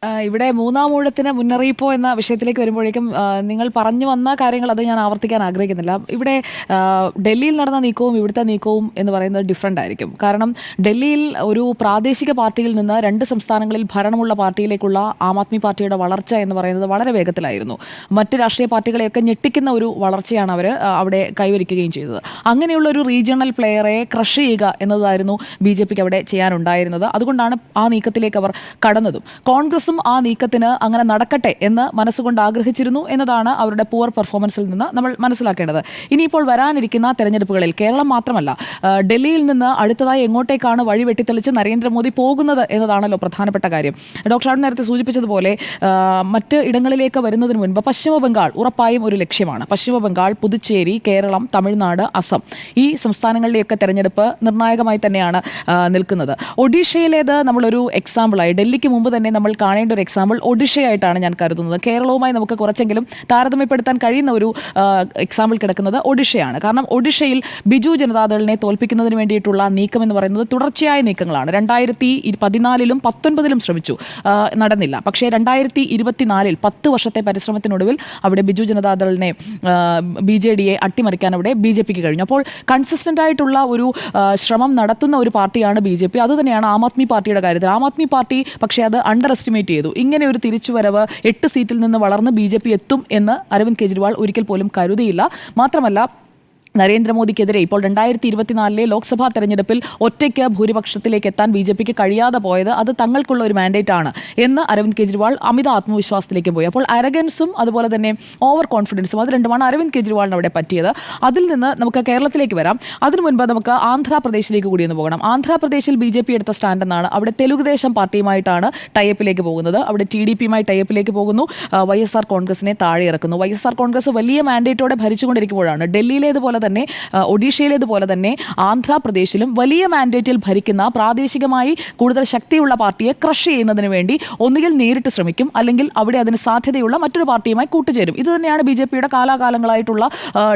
ഇവിടെ മൂന്നാം ഊഴത്തിന് മുന്നറിയിപ്പോ എന്ന വിഷയത്തിലേക്ക് വരുമ്പോഴേക്കും നിങ്ങൾ പറഞ്ഞു വന്ന കാര്യങ്ങൾ അത് ഞാൻ ആവർത്തിക്കാൻ ആഗ്രഹിക്കുന്നില്ല. ഇവിടെ ഡൽഹിയിൽ നടന്ന നീക്കവും ഇവിടുത്തെ നീക്കവും എന്ന് പറയുന്നത് ഡിഫറൻ്റ് ആയിരിക്കും. കാരണം ഡൽഹിയിൽ ഒരു പ്രാദേശിക പാർട്ടിയിൽ നിന്ന് രണ്ട് സംസ്ഥാനങ്ങളിൽ ഭരണമുള്ള പാർട്ടിയിലേക്കുള്ള ആം ആദ്മി പാർട്ടിയുടെ വളർച്ച എന്ന് പറയുന്നത് വളരെ വേഗത്തിലായിരുന്നു. മറ്റ് രാഷ്ട്രീയ പാർട്ടികളെയൊക്കെ ഞെട്ടിക്കുന്ന ഒരു വളർച്ചയാണ് അവർ അവിടെ കൈവരിക്കുകയും ചെയ്തത്. അങ്ങനെയുള്ള ഒരു റീജിയണൽ പ്ലെയറെ ക്രഷ് ചെയ്യുക എന്നതായിരുന്നു BJPക്ക് അവിടെ ചെയ്യാനുണ്ടായിരുന്നത്. അതുകൊണ്ടാണ് ആ നീക്കത്തിലേക്ക് അവർ കടന്നതും. കോൺഗ്രസും ആ നീക്കത്തിന് അങ്ങനെ നടക്കട്ടെ എന്ന് മനസ്സുകൊണ്ട് ആഗ്രഹിച്ചിരുന്നു എന്നതാണ് അവരുടെ പുവർ പെർഫോമൻസിൽ നിന്ന് നമ്മൾ മനസ്സിലാക്കേണ്ടത്. ഇനിയിപ്പോൾ വരാനിരിക്കുന്ന തെരഞ്ഞെടുപ്പുകളിൽ കേരളം മാത്രമല്ല, ഡൽഹിയിൽ നിന്ന് അടുത്തതായി എങ്ങോട്ടേക്കാണ് വഴി വെട്ടിത്തെളിച്ച് നരേന്ദ്രമോദി പോകുന്നത് എന്നതാണല്ലോ പ്രധാനപ്പെട്ട കാര്യം. ഡോക്ടർ ഷാൻ നേരത്തെ സൂചിപ്പിച്ചതുപോലെ മറ്റ് ഇടങ്ങളിലേക്ക് വരുന്നതിന് മുൻപ് പശ്ചിമ ബംഗാൾ ഉറപ്പായും ഒരു ലക്ഷ്യമാണ്. പശ്ചിമ ബംഗാൾ, പുതുച്ചേരി, കേരളം, തമിഴ്നാട്, അസം ഈ സംസ്ഥാനങ്ങളിലെയൊക്കെ തെരഞ്ഞെടുപ്പ് നിർണായകമായി തന്നെയാണ് നിൽക്കുന്നത്. ഒഡീഷയിലേത് നമ്മളൊരു എക്സാമ്പിളായി, ഡൽഹിക്ക് മുമ്പ് തന്നെ നമ്മൾ കാണേണ്ട ഒരു എക്സാമ്പിൾ ഒഡീഷയായിട്ടാണ് ഞാൻ കരുതുന്നത്. കേരളവുമായി നമുക്ക് കുറച്ചെങ്കിലും താരതമ്യപ്പെടുത്താൻ കഴിയുന്ന ഒരു എക്സാമ്പിൾ കിടക്കുന്നത് ഒഡീഷയാണ്. കാരണം ഒഡീഷയിൽ ബിജു ജനതാദളിനെ തോൽപ്പിക്കുന്നതിന് വേണ്ടിയിട്ടുള്ള നീക്കം എന്ന് പറയുന്നത് തുടർച്ചയായ നീക്കങ്ങളാണ്. 2014-ലും 2019-ലും ശ്രമിച്ചു, നടന്നില്ല. പക്ഷേ 2024-ൽ 10 വർഷത്തെ പരിശ്രമത്തിനൊടുവിൽ അവിടെ ബിജു ജനതാദളിനെ BJDയെ അട്ടിമറിക്കാൻ അവിടെ BJPക്ക് കഴിഞ്ഞു. അപ്പോൾ കൺസിസ്റ്റന്റ് ആയിട്ടുള്ള ഒരു ശ്രമം നടത്തുന്ന ഒരു പാർട്ടിയാണ് BJP. അതുതന്നെയാണ് ആം ആദ്മി പാർട്ടിയുടെ കാര്യത്തിൽ. ആം ആദ്മി പാർട്ടി പക്ഷേ അത് അണ്ടർ എസ്റ്റിമേറ്റ് ചെയ്തു. ഇങ്ങനെ ഒരു തിരിച്ചുവരവ് 8 സീറ്റിൽ നിന്ന് വളർന്ന് BJP എത്തും എന്ന് അരവിന്ദ് കെജ്രിവാൾ ഒരിക്കൽ പോലും കരുതിയില്ല. മാത്രമല്ല, നരേന്ദ്രമോദിക്കെതിരെ ഇപ്പോൾ 2024-ലെ ലോക്സഭാ തെരഞ്ഞെടുപ്പിൽ ഒറ്റയ്ക്ക് ഭൂരിപക്ഷത്തിലേക്ക് എത്താൻ BJPക്ക് കഴിയാതെ പോയത് അത് തങ്ങൾക്കുള്ള ഒരു മാൻഡേറ്റ് ആണ് എന്ന് അരവിന്ദ് കെജ്രിവാൾ അമിത ആത്മവിശ്വാസത്തിലേക്ക് പോയി. അപ്പോൾ അരഗൻസും അതുപോലെ തന്നെ ഓവർ കോൺഫിഡൻസും അത് രണ്ടുമാണ് അരവിന്ദ് കെജ്രിവാളിന് അവിടെ പറ്റിയത്. അതിൽ നിന്ന് നമുക്ക് കേരളത്തിലേക്ക് വരാം. അതിനു മുൻപ് നമുക്ക് ആന്ധ്രാപ്രദേശിലേക്ക് കൂടി ഒന്ന് പോകണം. ആന്ധ്രാപ്രദേശിൽ BJP എടുത്ത സ്റ്റാൻഡ് എന്നാണ്. അവിടെ തെലുഗുദേശം പാർട്ടിയുമായിട്ടാണ് ടൈപ്പിലേക്ക് പോകുന്നത്. അവിടെ TDPയുമായി ടൈപ്പിലേക്ക് പോകുന്നു. YSR കോൺഗ്രസിനെ താഴെ ഇറക്കുന്നു. YSR കോൺഗ്രസ് വലിയ മാൻഡേറ്റോടെ ഭരിച്ചുകൊണ്ടിരിക്കുമ്പോഴാണ് ഡൽഹിയിലേതുപോലെ തന്നെ ഒഡീഷയിലേതുപോലെ തന്നെ ആന്ധ്രാപ്രദേശിലും വലിയ മാൻഡേറ്റിൽ ഭരിക്കുന്ന പ്രാദേശികമായി കൂടുതൽ ശക്തിയുള്ള പാർട്ടിയെ ക്രഷ് ചെയ്യുന്നതിന് വേണ്ടി ഒന്നുകിൽ നേരിട്ട് ശ്രമിക്കും, അല്ലെങ്കിൽ അവിടെ അതിന് സാധ്യതയുള്ള മറ്റൊരു പാർട്ടിയുമായി കൂട്ടുചേരും. ഇത് തന്നെയാണ് BJPയുടെ കാലാകാലങ്ങളായിട്ടുള്ള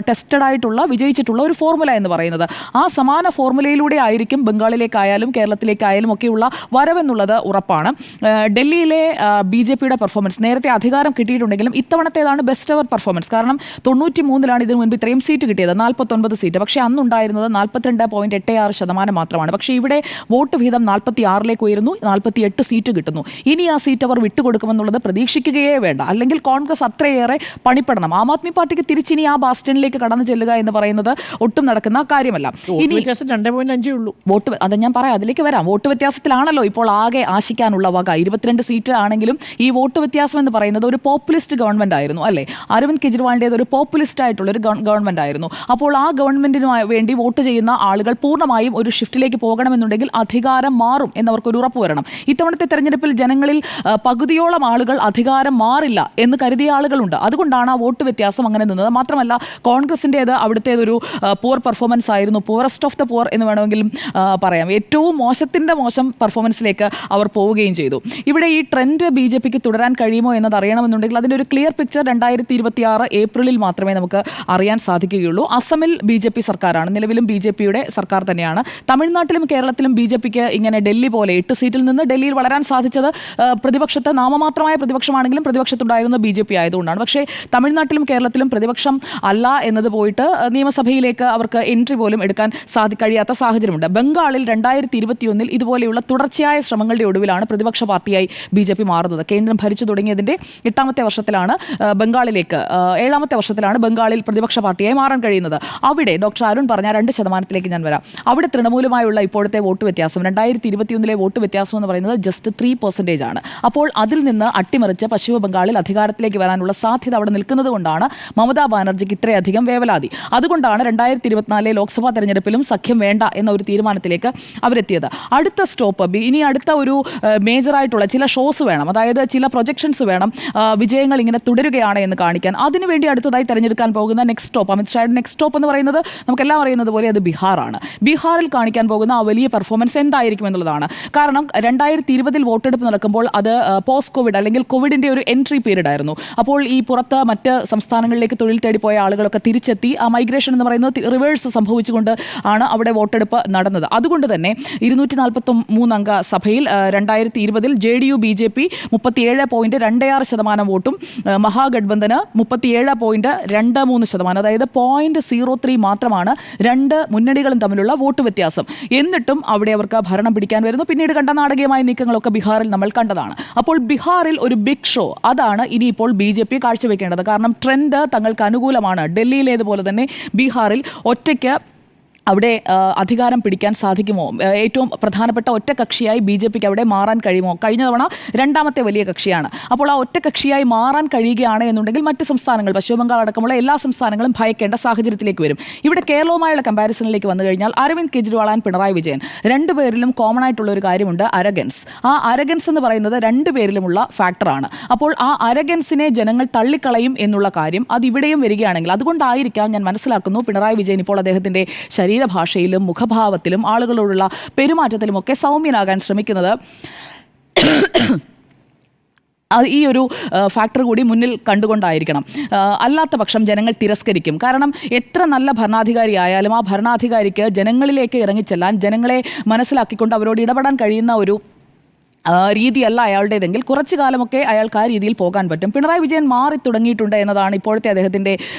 ടെസ്റ്റഡ് ആയിട്ടുള്ള വിജയിച്ചിട്ടുള്ള ഒരു ഫോർമുല എന്ന് പറയുന്നത്. ആ സമാന ഫോർമുലയിലൂടെ ആയിരിക്കും ബംഗാളിലേക്കായാലും കേരളത്തിലേക്കായാലും ഒക്കെയുള്ള വരവെന്നുള്ളത് ഉറപ്പാണ്. ഡൽഹിയിലെ BJPയുടെ പെർഫോമൻസ് നേരത്തെ അധികാരം കിട്ടിയിട്ടുണ്ടെങ്കിലും ഇത്തവണത്തേതാണ് ബെസ്റ്റ് എവർ പെർഫോമൻസ്. കാരണം 93-ലാണ് ഇതിനു മുൻപ് ഇത്രയും സീറ്റ് കിട്ടിയത്, 49 സീറ്റ്. പക്ഷേ അന്നുണ്ടായിരുന്നത് 42.86% മാത്രമാണ്. പക്ഷേ ഇവിടെ വോട്ട് വിഹിതം 46-ലേക്ക് ഉയരുന്നു, 48 സീറ്റ് കിട്ടുന്നു. ഇനി ആ സീറ്റ് അവർ വിട്ടുകൊടുക്കുമെന്നുള്ളത് പ്രതീക്ഷിക്കുകയേ വേണ്ട. അല്ലെങ്കിൽ കോൺഗ്രസ് അത്രയേറെ പണിപ്പെടണം. ആം ആദ്മി പാർട്ടിക്ക് തിരിച്ചിനി ആ ബാസ്റ്റണിലേക്ക് കടന്നു ചെല്ലുക എന്ന് പറയുന്നത് ഒട്ടും നടക്കുന്ന കാര്യമല്ല. ഇനി 2.5 ഉള്ളൂ വോട്ട്, അത് ഞാൻ പറയാം, അതിലേക്ക് വരാം. വോട്ട് വ്യത്യാസത്തിലാണല്ലോ ഇപ്പോൾ ആകെ ആശിക്കാനുള്ള വക. 22 സീറ്റ് ആണെങ്കിലും ഈ വോട്ട് വ്യത്യാസം എന്ന് പറയുന്നത് ഒരു പോപ്പുലിസ്റ്റ് ഗവൺമെന്റ് ആയിരുന്നു, അല്ലേ? അരവിന്ദ് കെജ്രിവാളിൻ്റേത് ഒരു പോപ്പുലിസ്റ്റ് ആയിട്ടുള്ള ഒരു ഗവൺമെന്റ് ആയിരുന്നു. അപ്പോൾ ആ ഗവൺമെന്റിന് വേണ്ടി വോട്ട് ചെയ്യുന്ന ആളുകൾ പൂർണ്ണമായും ഒരു ഷിഫ്റ്റിലേക്ക് പോകണമെന്നുണ്ടെങ്കിൽ അധികാരം മാറും എന്നവർക്കൊരു ഉറപ്പ് വരണം. ഇത്തവണത്തെ തെരഞ്ഞെടുപ്പിൽ ജനങ്ങളിൽ പകുതിയോളം ആളുകൾ അധികാരം മാറില്ല എന്ന് കരുതിയ ആളുകളുണ്ട്. അതുകൊണ്ടാണ് ആ വോട്ട് വ്യത്യാസം അങ്ങനെ നിന്നത്. മാത്രമല്ല, കോൺഗ്രസിൻ്റേത് അവിടുത്തേതൊരു പുവർ പെർഫോമൻസ് ആയിരുന്നു. പുവറസ്റ്റ് ഓഫ് ദ പുവർ എന്ന് വേണമെങ്കിലും പറയാം. ഏറ്റവും മോശത്തിൻ്റെ മോശം പെർഫോമൻസിലേക്ക് അവർ പോവുകയും ചെയ്തു. ഇവിടെ ഈ ട്രെൻഡ് BJPക്ക് തുടരാൻ കഴിയുമോ എന്നത് അറിയണമെന്നുണ്ടെങ്കിൽ അതിൻ്റെ ഒരു ക്ലിയർ പിക്ചർ 2026 ഏപ്രിലിൽ മാത്രമേ നമുക്ക് അറിയാൻ സാധിക്കുകയുള്ളൂ. അസമിൽ BJP സർക്കാരാണ്, നിലവിലും BJPയുടെ സർക്കാർ തന്നെയാണ്. തമിഴ്നാട്ടിലും കേരളത്തിലും BJPക്ക് ഇങ്ങനെ ഡൽഹി പോലെ 8 സീറ്റിൽ നിന്ന് ഡൽഹിയിൽ വളരാൻ സാധിച്ചത് പ്രതിപക്ഷത്ത് നാമമാത്രമായ പ്രതിപക്ഷമാണെങ്കിലും പ്രതിപക്ഷത്തുണ്ടായിരുന്ന BJP ആയതുകൊണ്ടാണ്. പക്ഷേ തമിഴ്നാട്ടിലും കേരളത്തിലും പ്രതിപക്ഷം അല്ല എന്നത് പോയിട്ട് നിയമസഭയിലേക്ക് അവർക്ക് എൻട്രി പോലും എടുക്കാൻ കഴിയാത്ത സാഹചര്യമുണ്ട്. ബംഗാളിൽ 2021-ൽ ഇതുപോലെയുള്ള തുടർച്ചയായ ശ്രമങ്ങളുടെ ഒടുവിലാണ് പ്രതിപക്ഷ പാർട്ടിയായി BJP മാറുന്നത്. കേന്ദ്രം ഭരിച്ചു തുടങ്ങിയതിൻ്റെ 8ാമത്തെ വർഷത്തിലാണ് ബംഗാളിലേക്ക് 7ാമത്തെ വർഷത്തിലാണ് ബംഗാളിൽ പ്രതിപക്ഷ പാർട്ടിയായി മാറാൻ കഴിയുന്നത്. അവിടെ ഡോക്ടർ അരുൺ പറഞ്ഞ 2% ഞാൻ വരാം. അവിടെ തൃണമൂലുമായുള്ള ഇപ്പോഴത്തെ വോട്ട് വ്യത്യാസം 2021-ലെ വോട്ട് വ്യത്യാസം എന്ന് പറയുന്നത് ജസ്റ്റ് 3% ആണ്. അപ്പോൾ അതിൽ നിന്ന് അട്ടിമറിച്ച് പശ്ചിമ ബംഗാളിൽ അധികാരത്തിലേക്ക് വരാനുള്ള സാധ്യത അവിടെ നിൽക്കുന്നത് കൊണ്ടാണ് മമതാ ബാനർജിക്ക് ഇത്രയധികം വേവലാതി. അതുകൊണ്ടാണ് 2024-ലെ ലോക്സഭാ തെരഞ്ഞെടുപ്പിലും സഖ്യം വേണ്ട എന്ന ഒരു തീരുമാനത്തിലേക്ക് അവരെത്തിയത്. അടുത്ത സ്റ്റോപ്പ്, ഇനി അടുത്ത ഒരു മേജറായിട്ടുള്ള ചില ഷോസ് വേണം, അതായത് ചില പ്രൊജക്ഷൻസ് വേണം, വിജയങ്ങൾ ഇങ്ങനെ തുടരുകയാണ് എന്ന് കാണിക്കാൻ. അതിനുവേണ്ടി അടുത്തതായി തെരഞ്ഞെടുക്കാൻ പോകുന്ന നെക്സ്റ്റ് സ്റ്റോപ്പ്, അമിത്ഷായുടെ നെക്സ്റ്റ് സ്റ്റോപ്പ് സ്റ്റോപ്പ് എന്ന് പറയുന്നത് നമുക്കെല്ലാം അറിയുന്നത് പോലെ അത് ബീഹാറാണ്. ബീഹാറിൽ കാണിക്കാൻ പോകുന്ന ആ വലിയ പെർഫോമൻസ് എന്തായിരിക്കും എന്നുള്ളതാണ്. കാരണം 2020 വോട്ടെടുപ്പ് നടക്കുമ്പോൾ അത് പോസ്റ്റ് കോവിഡ് അല്ലെങ്കിൽ കോവിഡിൻ്റെ ഒരു എൻട്രി പീരീഡ് ആയിരുന്നു. അപ്പോൾ ഈ പുറത്ത് മറ്റ് സംസ്ഥാനങ്ങളിലേക്ക് തൊഴിൽ തേടി പോയ ആളുകളൊക്കെ തിരിച്ചെത്തി. ആ മൈഗ്രേഷൻ എന്ന് പറയുന്നത് റിവേഴ്സ് സംഭവിച്ചുകൊണ്ട് ആണ് അവിടെ വോട്ടെടുപ്പ് നടന്നത്. അതുകൊണ്ട് തന്നെ 243 അംഗ സഭയിൽ 2020 JDU BJP 37.26% വോട്ടും മഹാഗഡ്ബന്ധന് 37.23%, അതായത് 0.03 മാത്രമാണ് രണ്ട് മുന്നണികളും തമ്മിലുള്ള വോട്ട് വ്യത്യാസം. എന്നിട്ടും അവിടെ അവർക്ക് ഭരണം പിടിക്കാൻ വരുന്നു. പിന്നീട് കണ്ട നാടകീയമായ നീക്കങ്ങളൊക്കെ ബീഹാറിൽ നമ്മൾ കണ്ടതാണ്. അപ്പോൾ ബീഹാറിൽ ഒരു ബിഗ് ഷോ അതാണ് ഇനിയിപ്പോൾ BJP കാഴ്ചവെക്കേണ്ടത്. കാരണം ട്രെൻഡ് തങ്ങൾക്ക് അനുകൂലമാണ്. ഡൽഹിയിലേതുപോലെ തന്നെ ബീഹാറിൽ ഒറ്റയ്ക്ക് അവിടെ അധികാരം പിടിക്കാൻ സാധിക്കുമോ? ഏറ്റവും പ്രധാനപ്പെട്ട ഒറ്റ കക്ഷിയായി BJPക്ക് അവിടെ മാറാൻ കഴിയുമോ? കഴിഞ്ഞ തവണ രണ്ടാമത്തെ വലിയ കക്ഷിയാണ്. അപ്പോൾ ആ ഒറ്റ കക്ഷിയായി മാറാൻ കഴിയുകയാണ് എന്നുണ്ടെങ്കിൽ മറ്റ് സംസ്ഥാനങ്ങൾ, പശ്ചിമ ബംഗാൾ അടക്കമുള്ള എല്ലാ സംസ്ഥാനങ്ങളും ഭയക്കേണ്ട സാഹചര്യത്തിലേക്ക് വരും. ഇവിടെ കേരളവുമായുള്ള കമ്പാരിസണിലേക്ക് വന്നു കഴിഞ്ഞാൽ അരവിന്ദ് കെജ്രിവാൾ ആൻഡ് പിണറായി വിജയൻ രണ്ടുപേരിലും കോമൺ ആയിട്ടുള്ള ഒരു കാര്യമുണ്ട്, അരഗൻസ്. ആ അരഗൻസ് എന്ന് പറയുന്നത് രണ്ടുപേരിലുമുള്ള ഫാക്ടറാണ്. അപ്പോൾ ആ അരഗൻസിനെ ജനങ്ങൾ തള്ളിക്കളയും എന്നുള്ള കാര്യം അത് ഇവിടെയും വരികയാണെങ്കിൽ അതുകൊണ്ടായിരിക്കാം ഞാൻ മനസ്സിലാക്കുന്നു പിണറായി വിജയൻ ഇപ്പോൾ അദ്ദേഹത്തിൻ്റെ ശരീരഭാഷയിലും മുഖഭാവത്തിലും ആളുകളോടുള്ള പെരുമാറ്റത്തിലുമൊക്കെ സൗമ്യനാകാൻ ശ്രമിക്കുന്നത്. ഈ ഒരു ഫാക്ടർ കൂടി മുന്നിൽ കണ്ടുകൊണ്ടായിരിക്കണം. അല്ലാത്ത പക്ഷം ജനങ്ങൾ തിരസ്കരിക്കും. കാരണം എത്ര നല്ല ഭരണാധികാരി ആയാലും ആ ഭരണാധികാരിക്ക് ജനങ്ങളിലേക്ക് ഇറങ്ങിച്ചെല്ലാൻ, ജനങ്ങളെ മനസ്സിലാക്കിക്കൊണ്ട് അവരോട് ഇടപെടാൻ കഴിയുന്ന ഒരു രീതിയല്ല അയാളുടേതെങ്കിൽ കുറച്ചു കാലമൊക്കെ അയാൾക്ക് ആ രീതിയിൽ പോകാൻ പറ്റും. പിണറായി വിജയൻ മാറി തുടങ്ങിയിട്ടുണ്ട് എന്നതാണ് ഇപ്പോഴത്തെ അദ്ദേഹത്തിൻ്റെ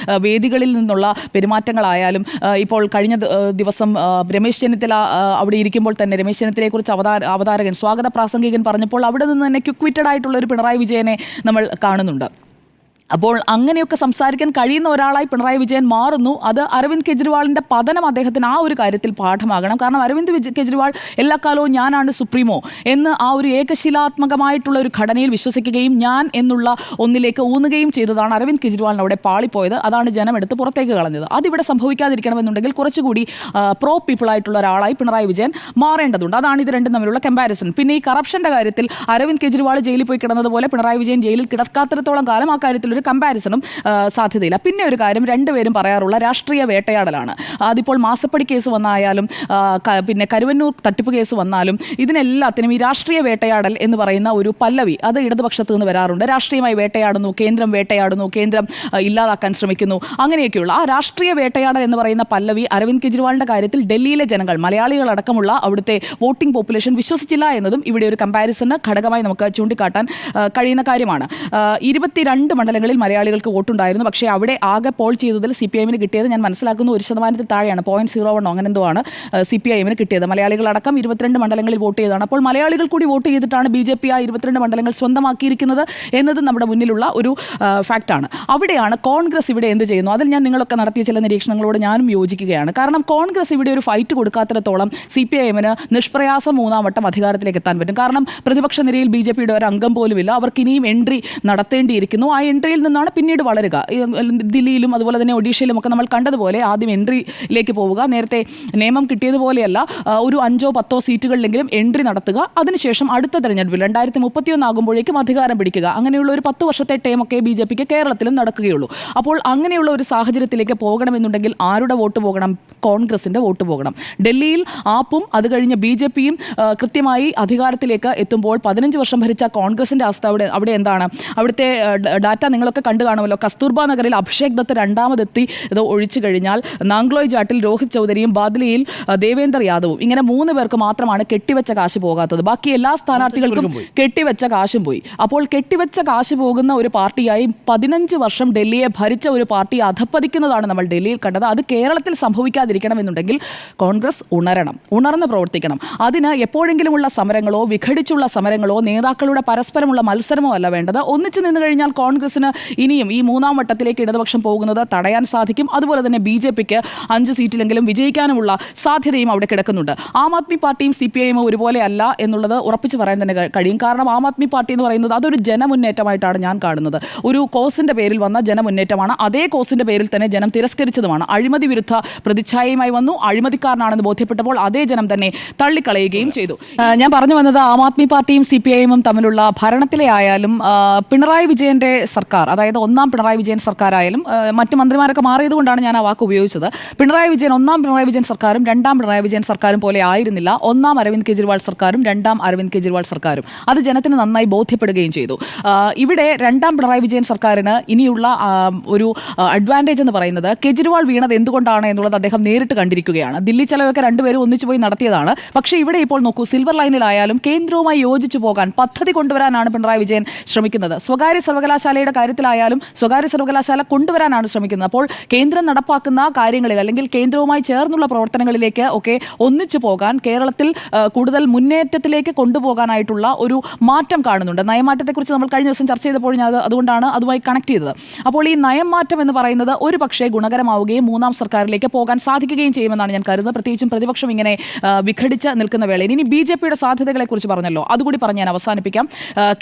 വേദികളിൽ നിന്നുള്ള പെരുമാറ്റങ്ങളായാലും. ഇപ്പോൾ കഴിഞ്ഞ ദിവസം രമേശ് ചെന്നിത്തല അവിടെ ഇരിക്കുമ്പോൾ തന്നെ രമേശ് ചെന്നിത്തലയെക്കുറിച്ച് അവതാരകൻ സ്വാഗത പ്രാസംഗികൻ പറഞ്ഞപ്പോൾ അവിടെ നിന്ന് തന്നെ ക്വിറ്റഡ് ആയിട്ടുള്ള ഒരു പിണറായി വിജയനെ നമ്മൾ കാണുന്നുണ്ട്. അപ്പോൾ അങ്ങനെയൊക്കെ സംസാരിക്കാൻ കഴിയുന്ന ഒരാളായി പിണറായി വിജയൻ മാറുന്നു. അത് അരവിന്ദ് കെജ്രിവാളിൻ്റെ പതനം അദ്ദേഹത്തിന് ആ ഒരു കാര്യത്തിൽ പാഠമാകണം. കാരണം അരവിന്ദ് കെജ്രിവാൾ എല്ലാ കാലവും ഞാനാണ് സുപ്രീമോ എന്ന് ആ ഒരു ഏകശിലാത്മകമായിട്ടുള്ള ഒരു ഘടനയിൽ വിശ്വസിക്കുകയും ഞാൻ എന്നുള്ള ഒന്നിലേക്ക് ഊന്നുകയും ചെയ്തതാണ് അരവിന്ദ് കെജ്രിവാളിന് അവിടെ പാളിപ്പോയത്. അതാണ് ജനം എടുത്ത് പുറത്തേക്ക് കളഞ്ഞത്. അതിവിടെ സംഭവിക്കാതിരിക്കണമെന്നുണ്ടെങ്കിൽ കുറച്ചുകൂടി പ്രോ പീപ്പിളായിട്ടുള്ള ഒരാളായി പിണറായി വിജയൻ മാറേണ്ടതുണ്ട്. അതാണ് ഇത് രണ്ടും തമ്മിലുള്ള കമ്പാരിസൺ. പിന്നെ ഈ കറപ്ഷൻ്റെ കാര്യത്തിൽ അരവിന്ദ് കെജ്രിവാൾ ജയിലിൽ പോയി കിടന്നതുപോലെ പിണറായി വിജയൻ ജയിലിൽ കിടക്കാത്തിടത്തോളം കാലം ആ കാര്യത്തിൽ ഒരു കമ്പാരിസണും സാധ്യതയില്ല. പിന്നെ ഒരു കാര്യം രണ്ടുപേരും പറയാറുള്ള രാഷ്ട്രീയ വേട്ടയാടലാണ്. അതിപ്പോൾ മാസപ്പടി കേസ് വന്നായാലും പിന്നെ കരുവന്നൂർ തട്ടിപ്പ് കേസ് വന്നാലും ഇതിനെല്ലാത്തിനും ഈ രാഷ്ട്രീയ വേട്ടയാടൽ എന്ന് പറയുന്ന ഒരു പല്ലവി അത് ഇടതുപക്ഷത്ത് നിന്ന് വരാറുണ്ട്. രാഷ്ട്രീയമായി വേട്ടയാടുന്നു, കേന്ദ്രം വേട്ടയാടുന്നു, കേന്ദ്രം ഇല്ലാതാക്കാൻ ശ്രമിക്കുന്നു, അങ്ങനെയൊക്കെയുള്ള ആ രാഷ്ട്രീയ വേട്ടയാടൽ എന്ന് പറയുന്ന പല്ലവി അരവിന്ദ് കെജ്രിവാളിൻ്റെ കാര്യത്തിൽ ഡൽഹിയിലെ ജനങ്ങൾ, മലയാളികളടക്കമുള്ള അവിടുത്തെ വോട്ടിംഗ് പോപ്പുലേഷൻ വിശ്വസിച്ചില്ല എന്നതും ഇവിടെ ഒരു കമ്പാരിസണ് ഘടകമായി നമുക്ക് ചൂണ്ടിക്കാട്ടാൻ കഴിയുന്ന കാര്യമാണ്. 22 മണ്ഡലങ്ങളിൽ മലയാളികൾക്ക് വോട്ടുണ്ടായിരുന്നു. പക്ഷേ അവിടെ ആകെ പോൾ ചെയ്തതിൽ CPIഎമ്മിന് കിട്ടിയത് ഞാൻ മനസ്സിലാക്കുന്നു 1% താഴെയാണ്, 0.01 അങ്ങനെ എന്തോ ആണ് CPIഎമ്മിന് കിട്ടിയത്. മലയാളികളടക്കം 22 മണ്ഡലങ്ങളിൽ വോട്ട് ചെയ്തതാണ്. അപ്പോൾ മലയാളികൾ കൂടി വോട്ട് ചെയ്തിട്ടാണ് BJP ആ 22 മണ്ഡലങ്ങൾ സ്വന്തമാക്കിയിരിക്കുന്നത് എന്നത് നമ്മുടെ മുന്നിലുള്ള ഒരു ഫാക്റ്റാണ്. അവിടെയാണ് കോൺഗ്രസ് ഇവിടെ എന്ത് ചെയ്യുന്നു. അതിൽ ഞാൻ നിങ്ങളൊക്കെ നടത്തിയ ചില നിരീക്ഷണങ്ങളോട് ഞാനും യോജിക്കുകയാണ്. കാരണം കോൺഗ്രസ് ഇവിടെ ഒരു ഫൈറ്റ് കൊടുക്കാത്തിടത്തോളം CPIഎമ്മിന് നിഷ്പ്രയാസം 3-ാം വട്ടം അധികാരത്തിലേക്ക് എത്താൻ പറ്റും. കാരണം പ്രതിപക്ഷ നിരയിൽ BJPയുടെ ഒരു അംഗം പോലുമില്ല. അവർക്ക് ഇനിയും എൻട്രി നടത്തേണ്ടിയിരിക്കുന്നു. ആ എൻട്രിയിൽ നിന്നാണ് പിന്നീട് വളരുക. ദില്ലിയിലും അതുപോലെ തന്നെ ഒഡീഷയിലും ഒക്കെ നമ്മൾ കണ്ടതുപോലെ ആദ്യം എൻട്രിയിലേക്ക് പോവുക. നേരത്തെ നിയമം കിട്ടിയതുപോലെയല്ല, ഒരു 5-10 സീറ്റുകളിലെങ്കിലും എൻട്രി നടത്തുക. അതിനുശേഷം അടുത്ത തെരഞ്ഞെടുപ്പിൽ 2031 ആകുമ്പോഴേക്കും അധികാരം പിടിക്കുക. അങ്ങനെയുള്ള ഒരു 10 വർഷത്തെ ടേമൊക്കെ BJPക്ക് കേരളത്തിലും നടക്കുകയുള്ളൂ. അപ്പോൾ അങ്ങനെയുള്ള ഒരു സാഹചര്യത്തിലേക്ക് പോകണമെന്നുണ്ടെങ്കിൽ ആരുടെ വോട്ട് പോകണം? കോൺഗ്രസിൻ്റെ വോട്ട് പോകണം. ഡൽഹിയിൽ ആപ്പും അത് കഴിഞ്ഞ് BJPയും കൃത്യമായി അധികാരത്തിലേക്ക് എത്തുമ്പോൾ 15 വർഷം ഭരിച്ച കോൺഗ്രസിൻ്റെ അവസ്ഥ അവിടെ എന്താണ്? അവിടുത്തെ ഡാറ്റ നിങ്ങളൊക്കെ കണ്ടു കാണുമല്ലോ. കസ്തൂർബ നഗറിൽ അഭിഷേക് ദത്ത് രണ്ടാമതെത്തി ഇത് ഒഴിച്ചു കഴിഞ്ഞാൽ നാംഗ്ലോയ് ജാട്ടിൽ രോഹിത് ചൗധരിയും ബാദ്ലിയിൽ ദേവേന്ദർ യാദവും, ഇങ്ങനെ 3 പേർക്ക് മാത്രമാണ് കെട്ടിവെച്ച കാശ് പോകാത്തത്. ബാക്കി എല്ലാ സ്ഥാനാർത്ഥികൾക്കും കെട്ടിവെച്ച കാശും പോയി. അപ്പോൾ കെട്ടിവെച്ച കാശ് പോകുന്ന ഒരു പാർട്ടിയായി 15 വർഷം ഡൽഹിയെ ഭരിച്ച ഒരു പാർട്ടി അധപ്പതിക്കുന്നതാണ് നമ്മൾ ഡൽഹിയിൽ കണ്ടത്. അത് കേരളത്തിൽ സംഭവിക്കാതിരിക്കണമെന്നുണ്ടെങ്കിൽ കോൺഗ്രസ് ഉണർന്ന് പ്രവർത്തിക്കണം. അതിന് എപ്പോഴെങ്കിലുമുള്ള സമരങ്ങളോ വിഘടിച്ചുള്ള സമരങ്ങളോ നേതാക്കളുടെ പരസ്പരമുള്ള മത്സരമോ അല്ല വേണ്ടത്. ഒന്നിച്ചു നിന്ന് കഴിഞ്ഞാൽ കോൺഗ്രസിന് ഇനിയും ഈ 3-ാം വട്ടത്തിലേക്ക് ഇടതുപക്ഷം പോകുന്നത് തടയാൻ സാധിക്കും. അതുപോലെ തന്നെ BJPക്ക് 5 സീറ്റിലെങ്കിലും വിജയിക്കാനുമുള്ള സാധ്യതയും അവിടെ കിടക്കുന്നുണ്ട്. ആം ആദ്മി പാർട്ടിയും CPIഎമ്മും ഒരുപോലെ അല്ല എന്നുള്ളത് ഉറപ്പിച്ച് പറയാൻ തന്നെ കഴിയും. കാരണം ആം ആദ്മി പാർട്ടി എന്ന് പറയുന്നത് അതൊരു ജനമുന്നേറ്റമായിട്ടാണ് ഞാൻ കാണുന്നത്. ഒരു കോസിൻ്റെ പേരിൽ വന്ന ജനമുന്നേറ്റമാണ്. അതേ കോസിൻ്റെ പേരിൽ തന്നെ ജനം തിരസ്കരിച്ചതുമാണ്. അഴിമതി വിരുദ്ധ പ്രതിച്ഛായയുമായി വന്നു. അഴിമതിക്കാരനാണെന്ന് ബോധ്യപ്പെട്ടപ്പോൾ അതേ ജനം തന്നെ തള്ളിക്കളയുകയും ചെയ്തു. ഞാൻ പറഞ്ഞു വന്നത് ആം ആദ്മി പാർട്ടിയും CPIഎമ്മും തമ്മിലുള്ള ഭരണത്തിലെ ആയാലും പിണറായി വിജയൻ്റെ സർക്കാർ സർക്കാർ, അതായത് ഒന്നാം പിണറായി വിജയൻ സർക്കാരായാലും മറ്റ് മന്ത്രിമാരൊക്കെ മാറിയതുകൊണ്ടാണ് ഞാൻ ആ വാക്ക് ഉപയോഗിച്ചത്. ഒന്നാം പിണറായി വിജയൻ സർക്കാരും രണ്ടാം പിണറായി വിജയൻ സർക്കാരും പോലെ ആയിരുന്നില്ല ഒന്നാം അരവിന്ദ് കെജ്രിവാൾ സർക്കാരും രണ്ടാം അരവിന്ദ് കെജ്രിവാൾ സർക്കാരും. അത് ജനത്തിന് നന്നായി ബോധ്യപ്പെടുകയും ചെയ്തു. ഇവിടെ രണ്ടാം പിണറായി വിജയൻ സർക്കാരിന് ഇനിയുള്ള ഒരു അഡ്വാൻറ്റേജ് എന്ന് പറയുന്നത് കെജ്രിവാൾ വീണത് എന്തുകൊണ്ടാണ് എന്നുള്ളത് അദ്ദേഹം നേരിട്ട് കണ്ടിരിക്കുകയാണ്. ദില്ലി ചെലവൊക്കെ രണ്ടുപേരും ഒന്നിച്ചു പോയി നടത്തിയതാണ്. പക്ഷേ ഇവിടെ ഇപ്പോൾ നോക്കൂ, സിൽവർ ലൈനിലായാലും കേന്ദ്രവുമായി യോജിച്ചു പോകാൻ പദ്ധതി കൊണ്ടുവരാനാണ് പിണറായി വിജയൻ ശ്രമിക്കുന്നത്. സ്വകാര്യ സർവകലാശാലയുടെ കാര്യത്തിലായാലും സ്വകാര്യ സർവകലാശാല കൊണ്ടുവരാനാണ് ശ്രമിക്കുന്നത്. അപ്പോൾ കേന്ദ്രം നടപ്പാക്കുന്ന കാര്യങ്ങളിൽ അല്ലെങ്കിൽ കേന്ദ്രവുമായി ചേർന്നുള്ള പ്രവർത്തനങ്ങളിലേക്ക് ഒക്കെ ഒന്നിച്ചു പോകാൻ കേരളത്തിൽ കൂടുതൽ മുന്നേറ്റത്തിലേക്ക് കൊണ്ടുപോകാനായിട്ടുള്ള ഒരു മാറ്റം കാണുന്നുണ്ട്. നയമാറ്റത്തെക്കുറിച്ച് നമ്മൾ കഴിഞ്ഞ ദിവസം ചർച്ച ചെയ്തപ്പോൾ ഞാൻ അതുകൊണ്ടാണ് അതുമായി കണക്ട് ചെയ്തത്. അപ്പോൾ ഈ നയം മാറ്റം എന്ന് പറയുന്നത് ഒരു പക്ഷേ ഗുണകരമാവുകയും മൂന്നാം സർക്കാരിലേക്ക് പോകാൻ സാധിക്കുകയും ചെയ്യുമെന്നാണ് ഞാൻ കരുതുന്നത്. പ്രത്യേകിച്ചും പ്രതിപക്ഷം ഇങ്ങനെ വിഘടിച്ച് നിൽക്കുന്ന വേളയിൽ. ഇനി BJPയുടെ സാധ്യതകളെക്കുറിച്ച് പറഞ്ഞല്ലോ, അതുകൂടി പറഞ്ഞ് ഞാൻ അവസാനിപ്പിക്കാം.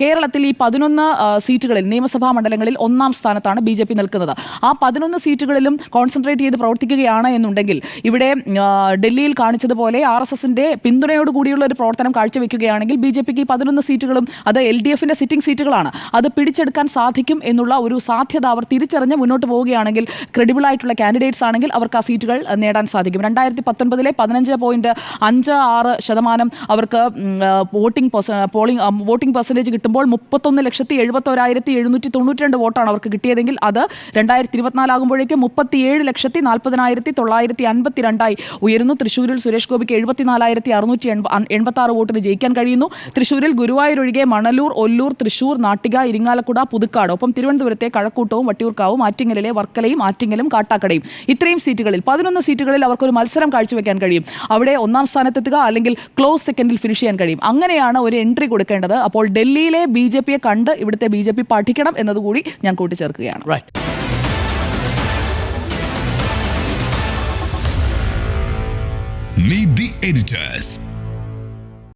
കേരളത്തിൽ ഈ 11 സീറ്റുകളിൽ നിയമസഭാ മണ്ഡലങ്ങളിൽ ഒന്നാം സ്ഥാനത്താണ് BJP നിൽക്കുന്നത്. ആ 11 സീറ്റുകളിലും കോൺസെൻട്രേറ്റ് ചെയ്ത് പ്രവർത്തിക്കുകയാണ് എന്നുണ്ടെങ്കിൽ ഇവിടെ ഡൽഹിയിൽ കാണിച്ചതുപോലെ RSSന്റെ പിന്തുണയോടുകൂടിയുള്ള ഒരു പ്രവർത്തനം കാഴ്ചവെക്കുകയാണെങ്കിൽ BJPക്ക് ഈ 11 സീറ്റുകളും അത് LDFന്റെ സിറ്റിംഗ് സീറ്റുകളാണ്, അത് പിടിച്ചെടുക്കാൻ സാധിക്കും എന്നുള്ള ഒരു സാധ്യത അവർ തിരിച്ചറിഞ്ഞ് മുന്നോട്ട് പോവുകയാണെങ്കിൽ ക്രെഡിബിൾ ആയിട്ടുള്ള കാൻഡിഡേറ്റ്സ് ആണെങ്കിൽ അവർക്ക് ആ സീറ്റുകൾ നേടാൻ സാധിക്കും. 2019 15.56% അവർക്ക് വോട്ടിംഗ് പെർസെൻറ്റേജ് കിട്ടുമ്പോൾ 31,71,792 വോട്ടാണ് അവർക്ക് കിട്ടിയതെങ്കിൽ അത് 2024 ആകുമ്പോഴേക്കും 37,40,952 ഉയരുന്നു. തൃശ്ശൂരിൽ സുരേഷ് ഗോപിക്ക് 74,686 വോട്ടിന് ജയിക്കാൻ കഴിയുന്നു. തൃശ്ശൂരിൽ ഗുരുവായൂർ ഒഴികെ മണലൂർ, ഒല്ലൂർ, തൃശ്ശൂർ, നാട്ടിക, ഇരിങ്ങാലക്കുട, പുതുക്കാട്, ഒപ്പം തിരുവനന്തപുരത്തെ കഴക്കൂട്ടവും വട്ടിയൂർക്കാവും, ആറ്റിങ്ങലിലെ വർക്കലയും ആറ്റിങ്ങലും കാട്ടാക്കടയും, ഇത്രയും സീറ്റുകളിൽ 11 സീറ്റുകളിൽ അവർക്കൊരു മത്സരം കാഴ്ചവെക്കാൻ കഴിയും. അവിടെ ഒന്നാം സ്ഥാനത്തെത്തുക അല്ലെങ്കിൽ ക്ലോസ് സെക്കൻഡിൽ ഫിനിഷ് ചെയ്യാൻ കഴിയും. അങ്ങനെയാണ് ഒരു എൻട്രി കൊടുക്കേണ്ടത്. അപ്പോൾ ഡൽഹിയിലെ BJPയെ കണ്ട് ഇവിടുത്തെ BJP പഠിക്കണം എന്നതുകൂടി ഞാൻ കൂട്ടിച്ചേർക്കുകയാണ്. Meet the editors.